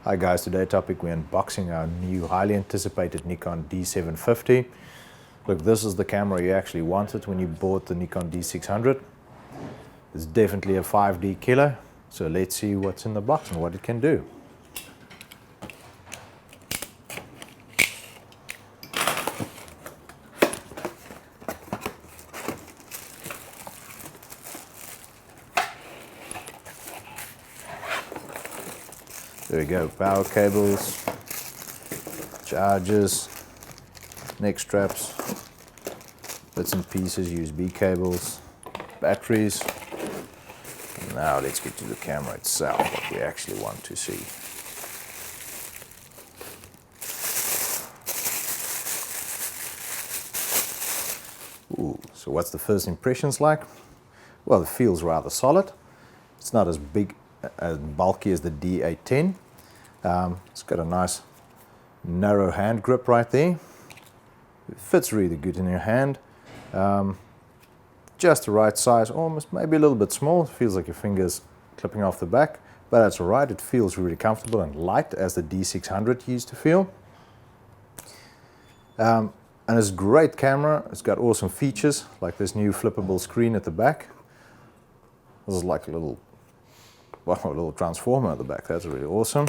Hi guys, today's topic we're unboxing our new highly anticipated Nikon D750. Look, this is the camera you actually wanted when you bought the Nikon D600. It's definitely a 5D killer, so let's see what's in the box and what it can do. There we go, power cables, chargers, neck straps, bits and pieces, USB cables, batteries. Now let's get to the camera itself, what we actually want to see. Ooh, so what's the first impressions like? Well, it feels rather solid. It's not as big, as bulky as the D810. It's got a nice narrow hand grip right there. It fits really good in your hand. Just the right size, almost maybe a little bit small. It feels like your fingers clipping off the back, but that's all right. It feels really comfortable and light as the D600 used to feel. And it's a great camera. It's got awesome features like this new flippable screen at the back. This is like a little transformer at the back. That's really awesome.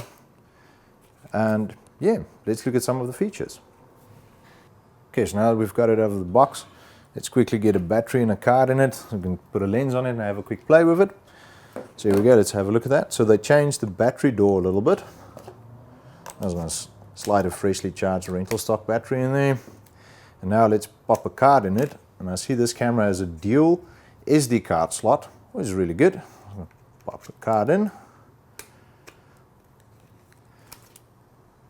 And yeah, let's look at some of the features. Okay, so now that we've got it out of the box, let's quickly get a battery and a card in it. We can put a lens on it and have a quick play with it. So here we go, let's have a look at that. So they changed the battery door a little bit. I was going to slide a freshly charged rental stock battery in there. And now let's pop a card in it. And I see this camera has a dual SD card slot, which is really good. Pop the card in.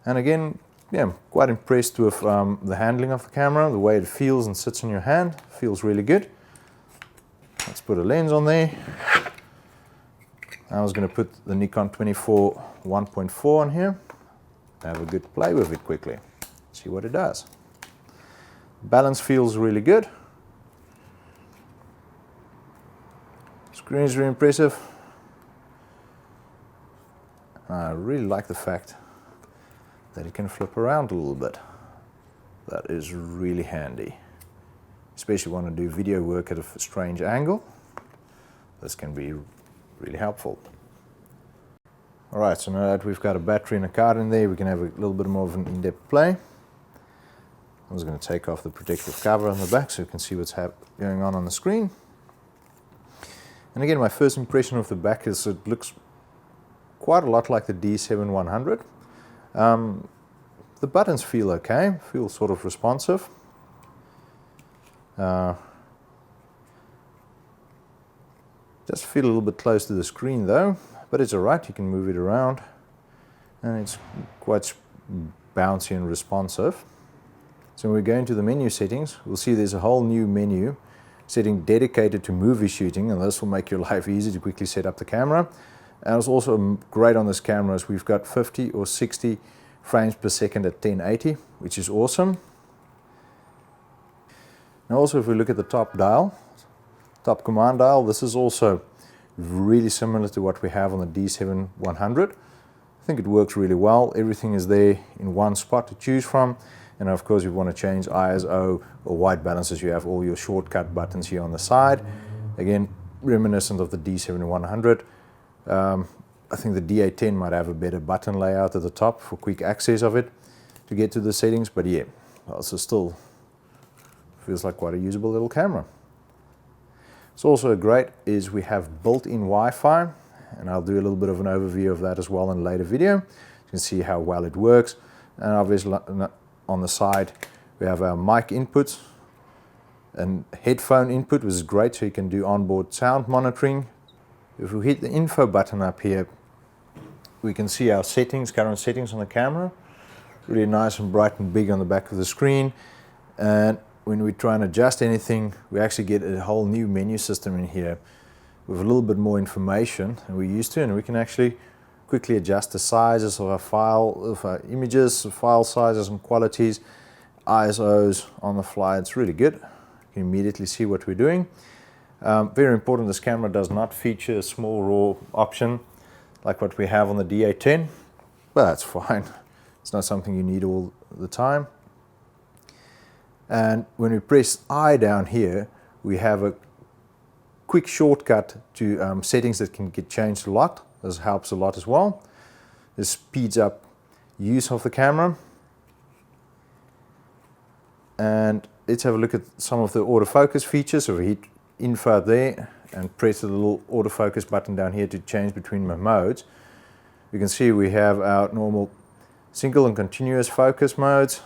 And again, yeah, I'm quite impressed with the handling of the camera, the way it feels and sits in your hand. Feels really good. Let's put a lens on there. I was going to put the Nikon 24 1.4 on here. Have a good play with it quickly. See what it does. Balance feels really good. Screen is really impressive. I really like the fact that it can flip around a little bit. That is really handy, especially when I do video work at a strange angle. This can be really helpful. Alright, so now that we've got a battery and a card in there, we can have a little bit more of an in-depth play. I'm just going to take off the protective cover on the back so you can see what's going on the screen. And again, my first impression of the back is it looks quite a lot like the D750. The buttons feel okay, feel sort of responsive. Just feel a little bit close to the screen though, but it's alright, you can move it around and it's quite bouncy and responsive. So when we go into the menu settings, we'll see there's a whole new menu setting dedicated to movie shooting, and this will make your life easy to quickly set up the camera. And it's also great on this camera is we've got 50 or 60 frames per second at 1080, which is awesome. Now also if we look at the top dial, top command dial, this is also really similar to what we have on the D750. I think it works really well. Everything is there in one spot to choose from. And of course, if you want to change ISO or white balances, you have all your shortcut buttons here on the side. Again, reminiscent of the D750. I think the D810 might have a better button layout at the top for quick access of it to get to the settings, but yeah, also still feels like quite a usable little camera. It's also great is we have built-in Wi-Fi, and I'll do a little bit of an overview of that as well in a later video. You can see how well it works, and obviously on the side we have our mic inputs and headphone input, which is great, so you can do onboard sound monitoring. If we hit the info button up here, we can see our settings, current settings on the camera. Really nice and bright and big on the back of the screen. And when we try and adjust anything, we actually get a whole new menu system in here with a little bit more information than we're used to, and we can actually quickly adjust the sizes of our images, file sizes and qualities, ISOs on the fly. It's really good. You can immediately see what we're doing. Very important, this camera does not feature a small RAW option like what we have on the D810. but that's fine. It's not something you need all the time. And when we press I down here, we have a quick shortcut to settings that can get changed a lot. This helps a lot as well. This speeds up use of the camera. And let's have a look at some of the autofocus features. So we hit info there and press the little autofocus button down here to change between my modes. You can see we have our normal single and continuous focus modes,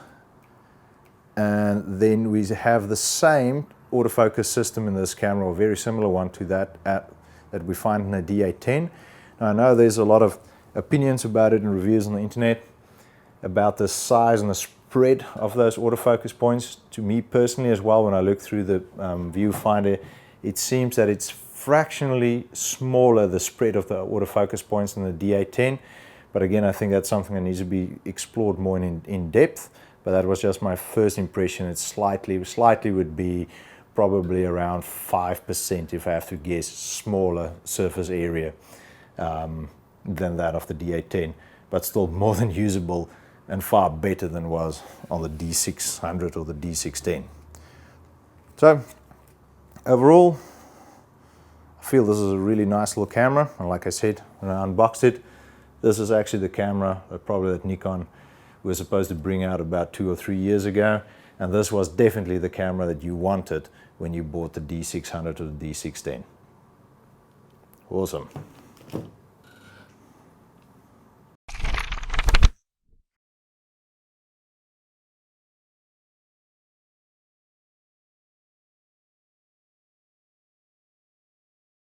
and then we have the same autofocus system in this camera, or a very similar one to that that we find in a D810. Now I know there's a lot of opinions about it and reviews on the internet about the size and the spread of those autofocus points. To me personally as well, when I look through the viewfinder, it seems that it's fractionally smaller, the spread of the autofocus points than the D810. But again, I think that's something that needs to be explored more in depth. But that was just my first impression. It's slightly would be probably around 5%, if I have to guess, smaller surface area than that of the D810, but still more than usable and far better than was on the D600 or the D610. So overall, I feel this is a really nice little camera, and like I said when I unboxed it, this is actually the camera that Nikon was supposed to bring out about 2 or 3 years ago, and this was definitely the camera that you wanted when you bought the D600 or the D610. Awesome.